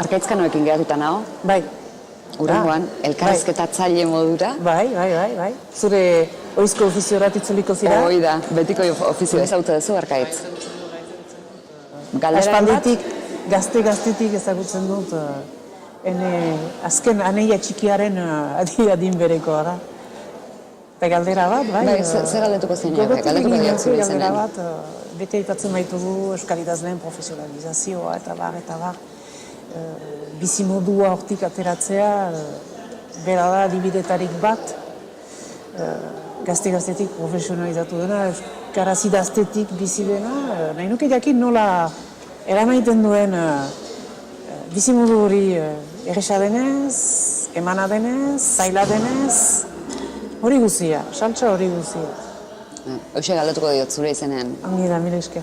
Arkaitzkanoekin geratuta nago, Bai. hurrengoan, elkarrezketatzaile modura. Bai. Zure oizko ofiziorat itzuliko zira? Hoi da, betiko ofizio ezagutzen duzu Arkaitz. Galdera bat? Aspalditik, gaztetik ezagutzen dut, azken aneia txikiaren adin berekoa da. Eta galdera bat, bai? Zer galdetuko zenean, galdetuko diatzure Galdera izenean. bat, bete aipatzen baitugu euskal idazleen profesionalizazioa eta bar. Bizimodua hortik ateratzea, bera da adibidetarik bat, gaztetik profesionalizatu dena, euskaraz idaztetik bizi dena, nahi nuke jakin nola eramaiten duen bizimodu hori erresa denez, emana denez, zaila denez, hori guzia, saltza hori guzia. Hoxe galdetuko diot zure izenean. Ongi da, mila esker.